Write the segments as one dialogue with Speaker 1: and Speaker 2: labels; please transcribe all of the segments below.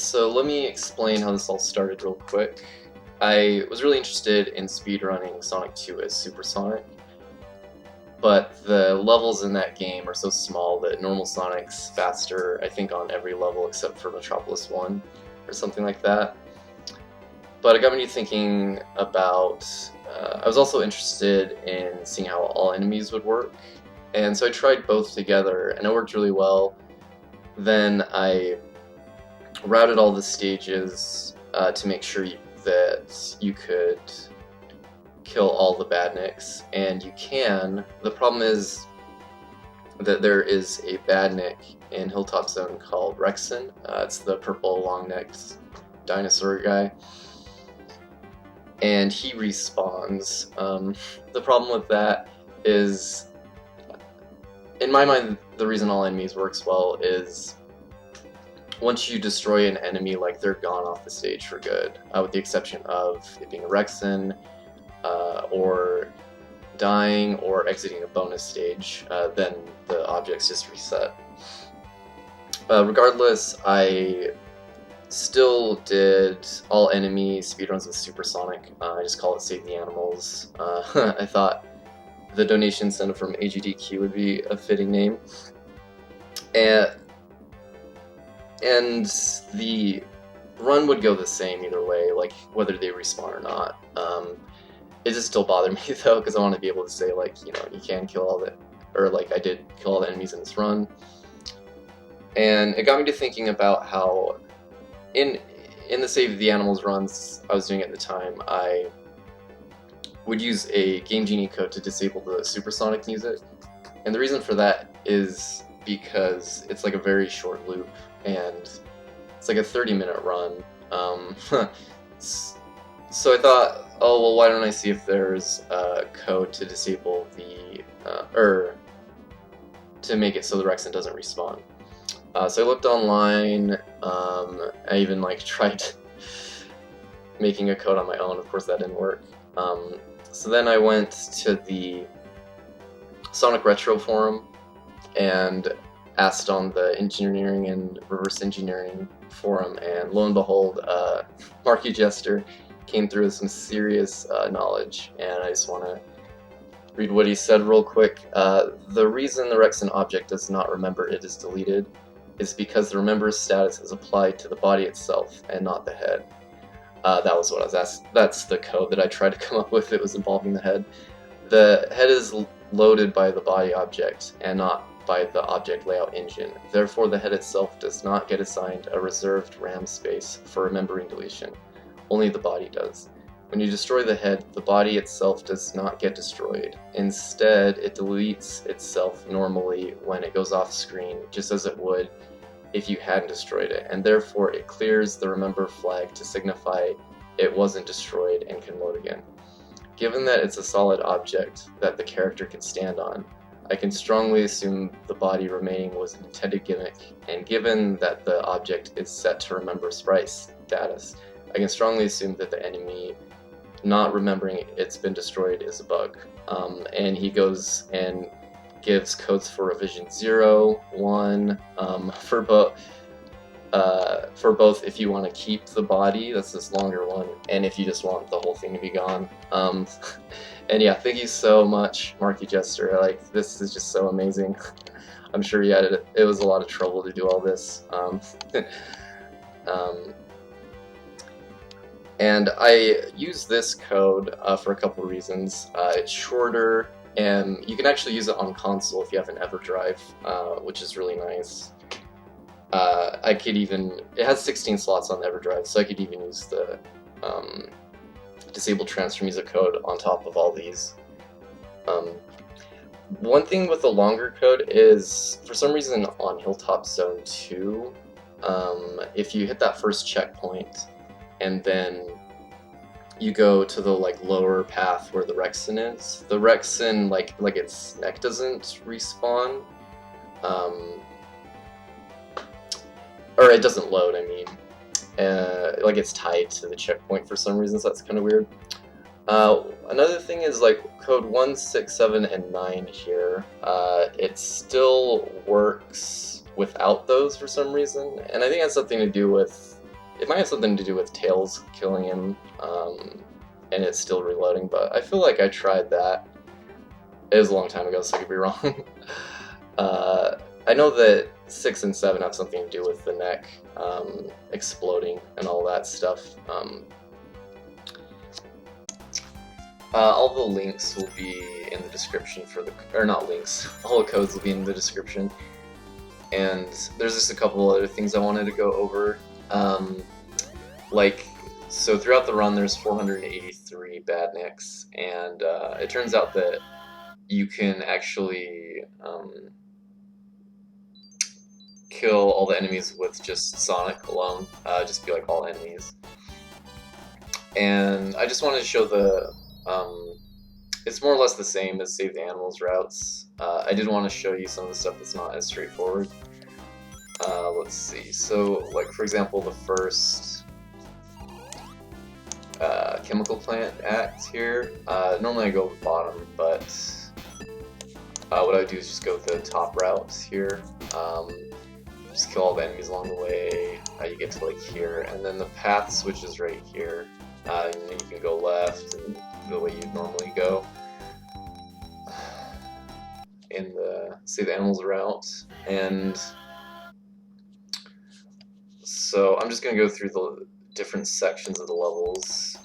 Speaker 1: So let me explain how this all started real quick. I was really interested in speedrunning Sonic 2 as Supersonic, but the levels in that game are so small that normal Sonic's faster, I think, on every level except for Metropolis 1 or something like that. But it got me thinking about, I was also interested in seeing how all enemies would work, and so I tried both together, and it worked really well. Then I routed all the stages to make sure that you could kill all the badniks, and you can. The problem is that there is a badnik in Hilltop Zone called Rexon. It's the purple long-necked dinosaur guy, and he respawns. The problem with that is, in my mind, the reason all enemies works well is once you destroy an enemy, like, they're gone off the stage for good, with the exception of it being a Rexon, or dying, or exiting a bonus stage, then the objects just reset. Regardless, I still did all enemy speedruns with Supersonic. I just call it Save the Animals. I thought the donation incentive from AGDQ would be a fitting name. And the run would go the same either way, like whether they respawn or not. It just still bothered me though, because I want to be able to say, like, you know, you can kill all the, or like I did kill all the enemies in this run. And it got me to thinking about how in the Save the Animals runs I was doing at the time, I would use a Game Genie code to disable the Supersonic music. And the reason for that is because it's like a very short loop, and it's like a 30-minute run. So I thought, oh well, why don't I see if there's a code to disable the, or to make it so the Rexon doesn't respawn. So I looked online. I even like tried making a code on my own. Of course, that didn't work. So then I went to the Sonic Retro forum and asked on the engineering and reverse engineering forum, and lo and behold, markeyjester came through with some serious knowledge, and I just want to read what he said real quick. The reason the Rexon object does not remember it is deleted is because the remember status is applied to the body itself and not the head. That was what I was asked. That's the code that I tried to come up with. It was involving the head. The head is loaded by the body object and not by the object layout engine. Therefore, the head itself does not get assigned a reserved RAM space for remembering deletion. Only the body does. When you destroy the head, the body itself does not get destroyed. Instead, it deletes itself normally when it goes off screen, just as it would if you hadn't destroyed it, and therefore it clears the remember flag to signify it wasn't destroyed and can load again. Given that it's a solid object that the character can stand on, I can strongly assume the body remaining was an intended gimmick, and given that the object is set to remember sprite status, I can strongly assume that the enemy not remembering it's been destroyed is a bug. And he goes and gives codes for revision 0, 1, for both if you want to keep the body, that's this longer one, and if you just want the whole thing to be gone. And yeah, thank you so much, markeyjester. Like, this is just so amazing. I'm sure you had it was a lot of trouble to do all this. And I use this code for a couple reasons. It's shorter, and you can actually use it on console if you have an EverDrive, which is really nice. I could even, it has 16 slots on the EverDrive, so I could even use the disable transfer music code on top of all these. One thing with the longer code is, for some reason on Hilltop Zone 2, if you hit that first checkpoint and then you go to the lower path where the Rexon is, the Rexon like its neck doesn't respawn, or it doesn't load, I mean. Like, it's tied to the checkpoint for some reason, so that's kind of weird. Another thing is, like, code 1, 6, 7, and 9 here, it still works without those for some reason, and I think it has something to do with It might have something to do with tails killing him, and it's still reloading, but I feel like I tried that. It was a long time ago, so I could be wrong. I know that 6 and 7 have something to do with the neck exploding and all that stuff. All the links will be in the description for the, or not links, all the codes will be in the description. And there's just a couple other things I wanted to go over. So throughout the run there's 483 bad nicks, and it turns out that you can actually kill all the enemies with just Sonic alone, just be like all enemies. And I just wanted to show the, it's more or less the same as Save the Animals routes. I did want to show you some of the stuff that's not as straightforward. Let's see, so like for example the first chemical plant act here, normally I go bottom, but what I would do is just go with the top route here. Just kill all the enemies along the way. You get to like here, and then the path switches right here. And then you can go left and the way you'd normally go in the Save the Animals route. And so I'm just going to go through the different sections of the levels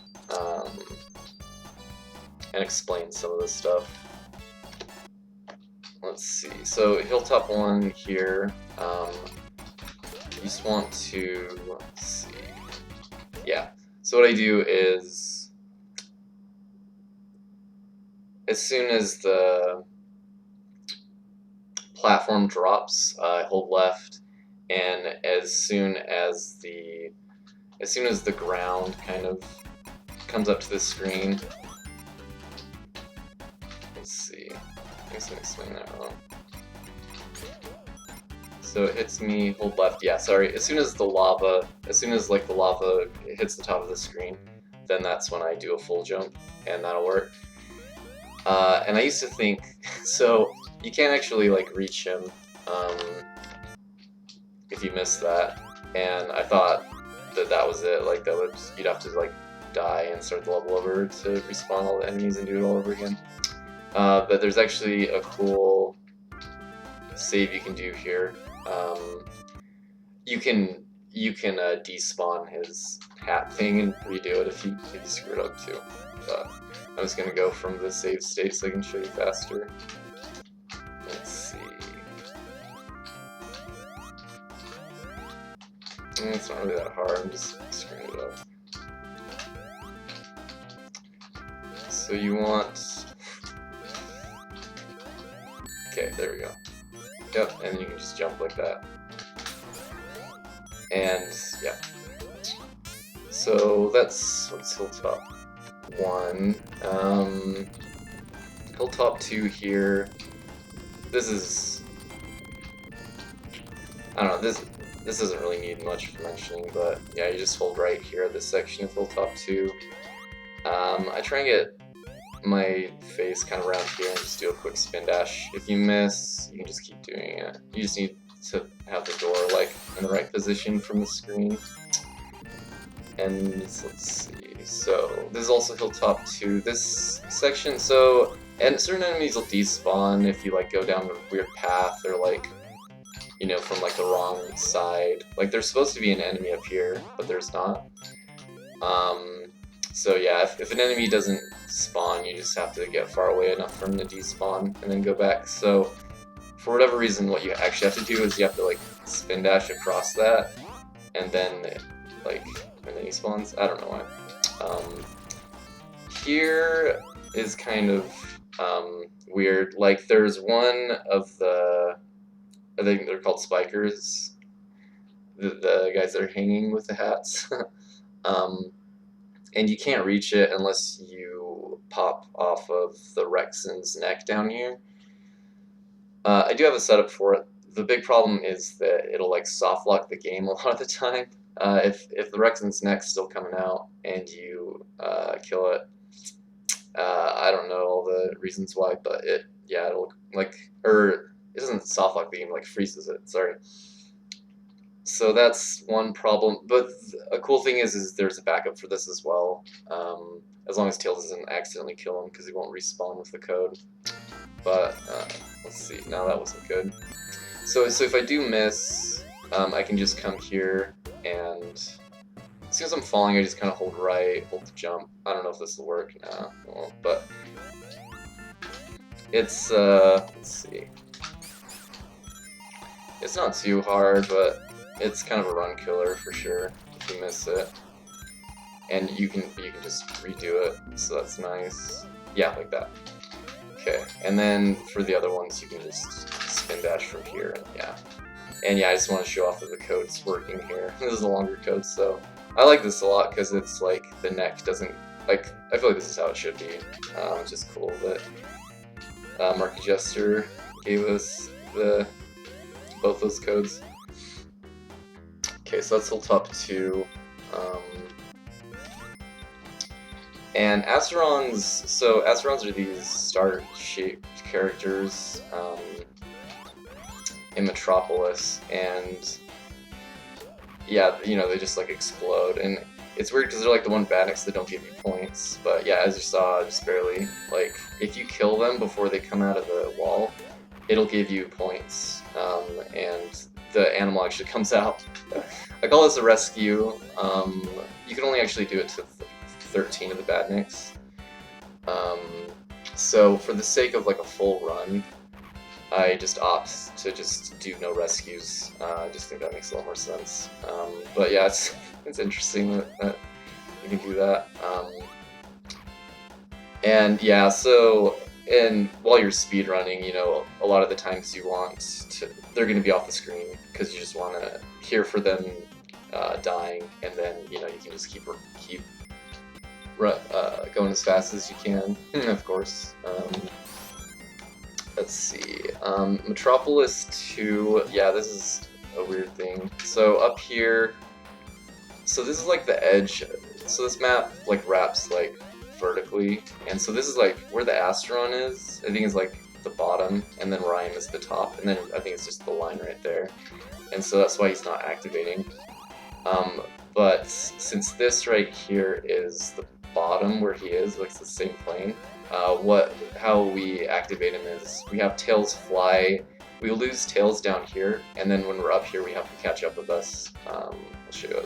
Speaker 1: and explain some of this stuff. Let's see, so Hilltop 1 here, you just want to, let's see, yeah, so what I do is, as soon as the platform drops, I hold left, and as soon as the ground kind of comes up to the screen, let's see, I guess I'm explaining that wrong. So it hits me, hold left, yeah, sorry, as soon as the lava hits the top of the screen, then that's when I do a full jump, and that'll work. And I used to think, so you can't actually like reach him if you miss that, and I thought that was it, like you'd have to like die and start the level over to respawn all the enemies and do it all over again. But there's actually a cool save you can do here. You can despawn his hat thing and redo it if you screw it up too. But I'm just gonna go from the save state so I can show you faster. Let's see. It's not really that hard. I'm just screwing it up. So you want. Okay, there we go. Yep, and you can just jump like that. And yeah. So what's Hilltop 1. Hilltop 2 here. This is, I don't know, this doesn't really need much mentioning, but yeah, you just hold right here at this section of Hilltop 2. I try and get my face kind of around here and just do a quick spin dash. If you miss, you can just keep doing it. You just need to have the door like in the right position from the screen. And let's see, so this is also Hilltop 2, this section, so, and certain enemies will despawn if you like go down a weird path or like, you know, from like the wrong side. Like there's supposed to be an enemy up here, but there's not. So yeah, if an enemy doesn't spawn, you just have to get far away enough from the despawn and then go back. So for whatever reason, what you actually have to do is you have to like spin dash across that, and then he spawns. I don't know why. Here is kind of weird. Like there's one of the, I think they're called spikers, the guys that are hanging with the hats. And you can't reach it unless you pop off of the Rexon's neck down here. I do have a setup for it. The big problem is that it'll like soft lock the game a lot of the time. If the Rexon's neck's still coming out and you kill it, I don't know all the reasons why, but it'll like, or it doesn't soft lock the game, like freezes it. Sorry. So that's one problem, but a cool thing is there's a backup for this as well, as long as Tails doesn't accidentally kill him, because he won't respawn with the code. But, let's see, now that wasn't good. So if I do miss, I can just come here, and as soon as I'm falling, I just kind of hold right, hold the jump. I don't know if this will work, nah, it won't, but it's, let's see. It's not too hard, but it's kind of a run killer for sure if you miss it. And you can just redo it, so that's nice. Yeah, like that. Okay, and then for the other ones, you can just spin dash from here, and yeah. And yeah, I just want to show off that the code's working here. This is a longer code, so I like this a lot because it's like the neck doesn't, like, I feel like this is how it should be, which is cool that markeyjester gave us both those codes. Okay, so that's Hilltop 2. And Acerons, so Acerons are these star-shaped characters in Metropolis, and yeah, you know, they just like explode, and it's weird because they're like the one Badniks that don't give you points, but yeah, as you saw, just barely. Like, if you kill them before they come out of the wall, it'll give you points, and the animal actually comes out. I call this a rescue. You can only actually do it to 13 of the Badniks. So for the sake of like a full run, I just opt to just do no rescues. I just think that makes a lot more sense. But yeah, it's interesting that you can do that. And yeah, so while you're speedrunning, you know, a lot of the times they're going to be off the screen because you just want to hear for them dying, and then you know you can just keep going as fast as you can, of course. Let's see, Metropolis 2, yeah, this is a weird thing. So up here, so this is like the edge, so this map like wraps like vertically, and so this is like where the Asteron is, I think is like the bottom, and then Rhyme is the top, and then I think it's just the line right there, and so that's why he's not activating. But since this right here is the bottom where he is, like it's the same plane, how we activate him is we have Tails fly, we lose Tails down here, and then when we're up here we have to catch up with us. I'll show you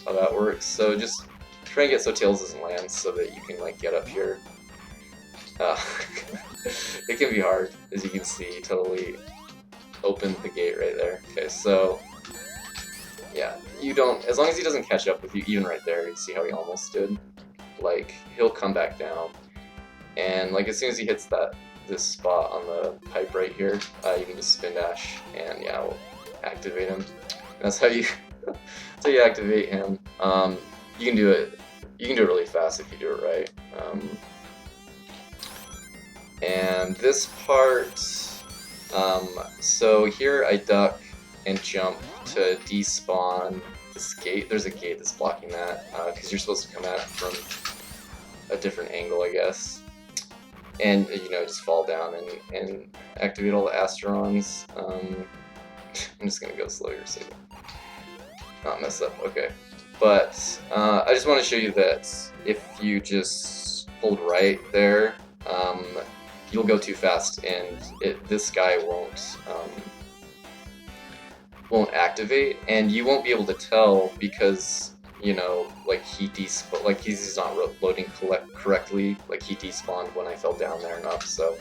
Speaker 1: how that works. So just try and get so Tails doesn't land so that you can like get up here. It can be hard, as you can see, totally opened the gate right there. Okay, so yeah, you don't, as long as he doesn't catch up with you, even right there, you see how he almost did? Like, he'll come back down, and like as soon as he hits this spot on the pipe right here, you can just spin dash, and yeah, we'll activate him. And that's how you activate him. You can do it really fast if you do it right. And this part, so here I duck and jump to despawn this gate. There's a gate that's blocking that, because you're supposed to come at it from a different angle, I guess. And, you know, just fall down and activate all the Asterons. I'm just gonna go slower so you not mess up, okay. But, I just want to show you that if you just hold right there, you'll go too fast, and this guy won't activate, and you won't be able to tell because, you know, like he's not loading correctly. Like he despawned when I fell down there and up, so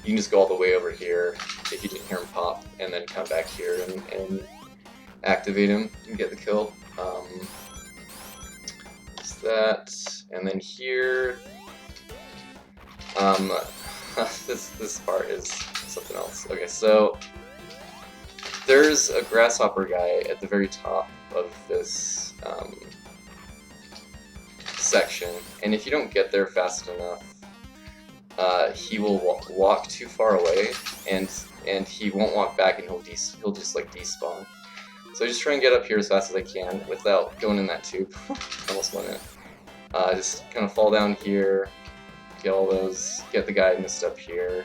Speaker 1: you can just go all the way over here if you didn't hear him pop, and then come back here and activate him and get the kill. Just that, and then here, this part is something else. Okay, so there's a grasshopper guy at the very top of this section, and if you don't get there fast enough, he will walk too far away, and he won't walk back, and he'll just like despawn. So I just try and get up here as fast as I can without going in that tube. Almost went in. Just kind of fall down here, get all those, get the guy missed up here.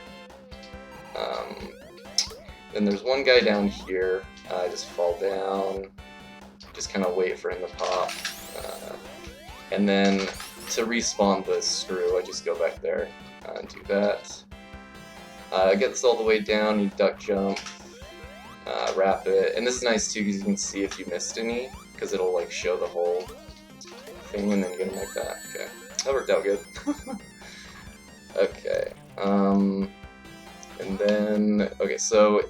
Speaker 1: Then there's one guy down here, just fall down, just kind of wait for him to pop, and then to respawn the screw, I just go back there and do that. Get this all the way down, you duck jump, wrap it, and this is nice too because you can see if you missed any, because it'll like show the whole thing and then get them like that. Okay, that worked out good. Okay, and then, okay, so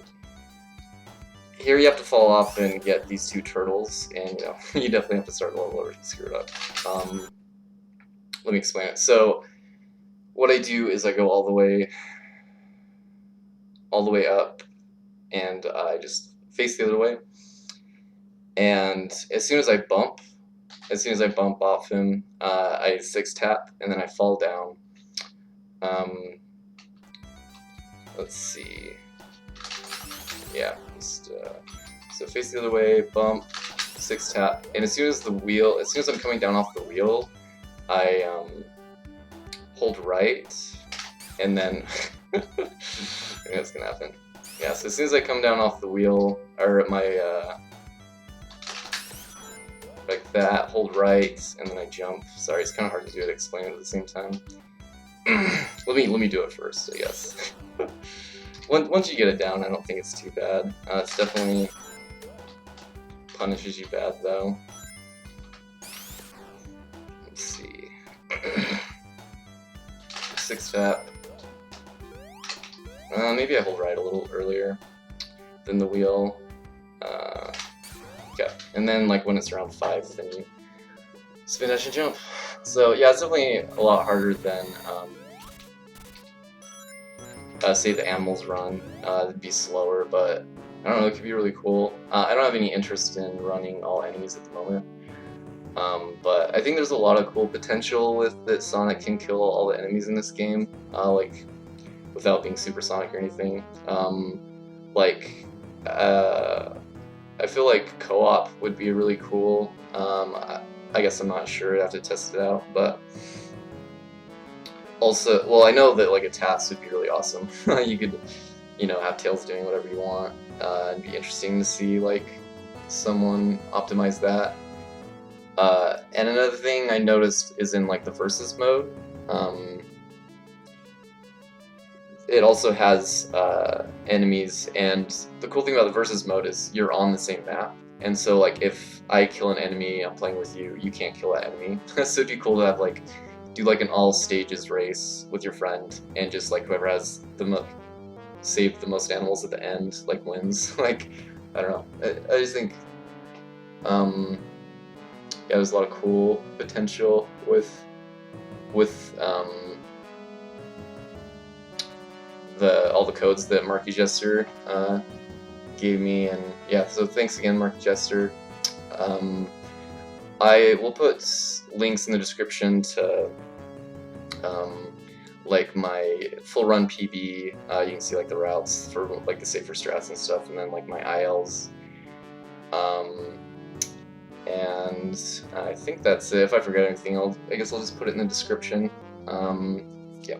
Speaker 1: here you have to fall off and get these 2 turtles, and you know, you definitely have to start the level or screw it up. Let me explain it. So what I do is I go all the way up, and I just face the other way, and as soon as I bump off him, I 6-tap, and then I fall down. Let's see. Yeah, just so face the other way, bump, 6-tap, and as soon as I'm coming down off the wheel, I hold right, and then I think that's gonna happen. Yeah, so as soon as I come down off the wheel, or my like that, hold right, and then I jump. Sorry, it's kind of hard to do it, explain it at the same time. let me do it first, I guess. Once you get it down, I don't think it's too bad. It's definitely punishes you bad though. Let's see. 6-tap. Maybe I hold right a little earlier than the wheel. Okay, and then like when it's around 5, then you spin dash and jump. So yeah, it's definitely a lot harder than say the Animals run. It'd be slower, but I don't know, it could be really cool. I don't have any interest in running all enemies at the moment. But I think there's a lot of cool potential with that Sonic can kill all the enemies in this game, like without being supersonic or anything. I feel like co-op would be really cool. I guess I'm not sure, I'd have to test it out, but also, well, I know that like a task would be really awesome. You could, you know, have Tails doing whatever you want. It'd be interesting to see like someone optimize that. And another thing I noticed is in like the versus mode, it also has enemies, and the cool thing about the versus mode is you're on the same map, and so like if I kill an enemy, I'm playing with you, you can't kill that enemy. So it'd be cool to have like do like an all stages race with your friend, and just like whoever has the save the most animals at the end like wins. Like I don't know, I just think yeah, there's a lot of cool potential with all the codes that markeyjester gave me, and yeah, so thanks again, markeyjester. I will put links in the description to like my full run PB. You can see like the routes for like the safer strats and stuff, and then like my ILs. And I think that's it. If I forget anything, I guess I'll just put it in the description. Yeah.